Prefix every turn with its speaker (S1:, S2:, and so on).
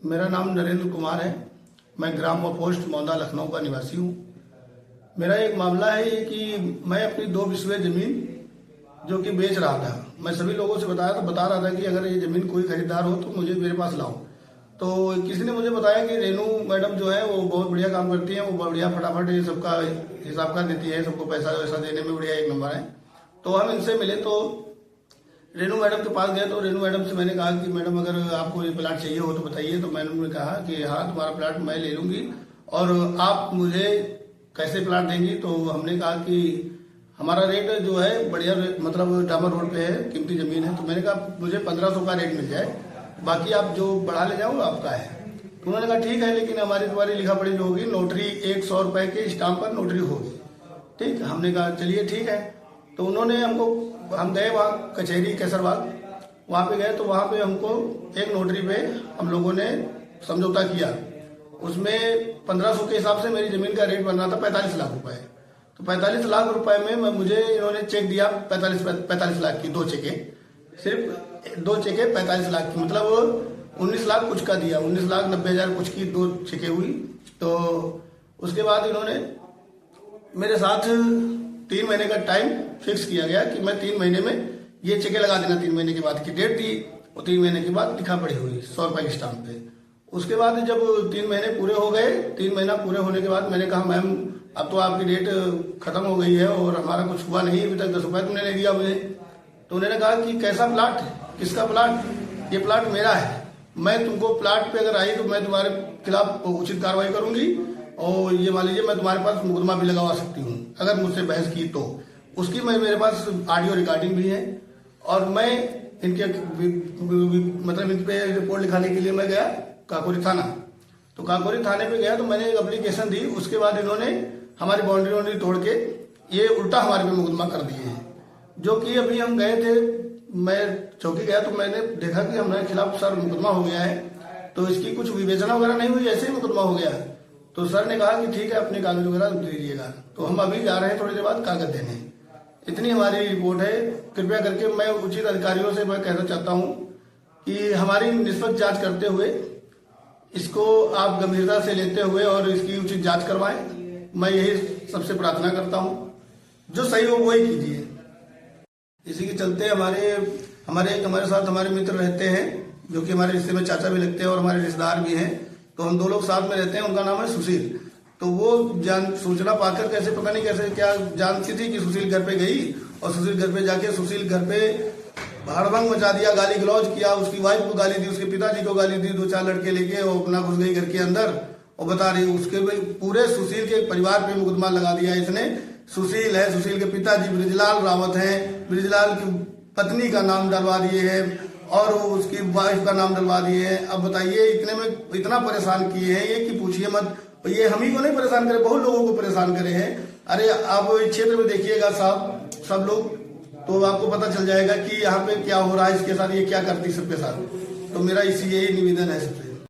S1: मेरा नाम नरेंद्र कुमार है। मैं ग्राम व पोस्ट मौदा लखनऊ का निवासी हूँ। मेरा एक मामला है ये कि मैं अपनी 2 बिस्वे जमीन जो कि बेच रहा था, मैं सभी लोगों से बता रहा था कि अगर ये जमीन कोई खरीदार हो तो मुझे मेरे पास लाओ। तो किसी ने मुझे बताया कि रेनू मैडम जो है वो बहुत बढ़िया काम करती हैं, वो बढ़िया फटाफट ये सबका हिसाब कर देती है, सबको पैसा वैसा देने में बढ़िया 1 नंबर है। तो हम इनसे मिले तो रेनू मैडम के पास गए तो रेनू मैडम से मैंने कहा कि मैडम अगर आपको ये प्लाट चाहिए हो तो बताइए। तो मैडम ने कहा कि हाँ, तुम्हारा प्लाट मैं ले लूंगी और आप मुझे कैसे प्लाट देंगी। तो हमने कहा कि हमारा रेट जो है बढ़िया, मतलब डामर रोड पे है, कीमती जमीन है। तो मैंने कहा मुझे 1500 का रेट मिल जाए, बाकी आप जो बढ़ा ले जाओ आपका है। तो उन्होंने कहा ठीक है, लेकिन हमारी तुम्हारी लिखा पढ़ी जो होगी, नोटरी 100 रुपए के स्टाम्प पर नोटरी होगी। ठीक, हमने कहा चलिए ठीक है। तो उन्होंने हमको, हम गए वहाँ कचहरी केसरबाग, वहाँ पे गए तो वहाँ पे हमको एक नोटरी पे हम लोगों ने समझौता किया। उसमें 1500 के हिसाब से मेरी जमीन का रेट बन रहा था 45 लाख रुपए। तो 45 लाख रुपए में मुझे इन्होंने चेक दिया 45 लाख की 2 चेकें, सिर्फ 2 चेकें 45 लाख की, मतलब 19 लाख कुछ का दिया, 19,90,000 कुछ की 2 चेकें हुई। तो उसके बाद इन्होंने मेरे साथ 3 महीने का टाइम फिक्स किया गया कि मैं 3 महीने में ये चेकें लगा देना। 3 महीने के बाद की डेट थी, और 3 महीने के बाद लिखा पड़ी हुई 100 रुपए के स्टाम्प पे। उसके बाद जब 3 महीने पूरे हो गए, 3 महीना पूरे होने के बाद मैंने कहा मैम अब तो आपकी डेट खत्म हो गई है और हमारा कुछ हुआ नहीं, अभी तक 10 रुपए तुमने नहीं दिया मुझे। तो उन्होंने कहा कि कैसा प्लाट, किसका प्लाट? ये प्लाट मेरा है, मैं तुमको प्लाट पे अगर आई तो मैं तुम्हारे खिलाफ उचित कार्रवाई करूंगी, और ये मान लीजिए मैं तुम्हारे पास मुकदमा भी लगवा सकती हूँ अगर मुझसे बहस की तो। उसकी मेरे पास ऑडियो रिकॉर्डिंग भी है। और मैं इनके मतलब इन पे रिपोर्ट लिखाने के लिए मैं गया काकोरी थाना। तो काकोरी थाने पे गया तो मैंने एक एप्लीकेशन दी। उसके बाद इन्होंने हमारी बाउंड्री तोड़ के ये उल्टा हमारे पे मुकदमा कर दिए हैं। जो कि अभी हम गए थे, मैं चौकी गया तो मैंने देखा कि हमारे खिलाफ सर मुकदमा हो गया है, तो इसकी कुछ विवेचना वगैरह नहीं हुई, ऐसे ही मुकदमा हो गया। तो सर ने कहा कि ठीक है, अपने कागज वगैरह दे दीजिएगा। तो हम अभी जा रहे हैं थोड़ी देर बाद कागज देने। इतनी हमारी रिपोर्ट है। कृपया करके मैं उचित अधिकारियों से मैं कहना चाहता हूं कि हमारी निष्पक्ष जांच करते हुए इसको आप गंभीरता से लेते हुए और इसकी उचित जांच करवाएं। मैं यही सबसे प्रार्थना करता हूं, जो सही हो वही कीजिए। इसी के चलते हमारे साथ हमारे मित्र रहते हैं, जो कि हमारे रिश्ते में चाचा भी लगते हैं और हमारे रिश्तेदार भी हैं। तो हम 2 लोग साथ में रहते हैं, उनका नाम है सुशील। तो वो सूचना पाकर कैसे, पता नहीं कैसे क्या जानती थी कि सुशील घर पे गई, और सुशील घर पे जाके सुशील घर पे हड़बंग मचा दिया, गाली गलौज किया, उसकी वाइफ को गाली दी, उसके पिताजी को गाली दी, 2-4 लड़के लेके वो अपना घुस गई घर के अंदर और बता रही उसके पूरे सुशील के परिवार पे मुकदमा लगा दिया इसने। सुशील है, सुशील के पिताजी ब्रिजलाल रावत हैं, ब्रिजलाल की पत्नी का नाम डलवा दिए है और उसकी वाइफ का नाम डलवा दिए हैं। अब बताइए, इतने में इतना परेशान किए हैं ये कि पूछिए मत। ये हम ही को नहीं परेशान करे, बहुत लोगों को परेशान करे हैं। अरे आप क्षेत्र में देखिएगा साहब, सब लोग, तो आपको पता चल जाएगा कि यहाँ पे क्या हो रहा है इसके साथ, ये क्या करती सबके साथ। तो मेरा इसी यही निवेदन है सबसे।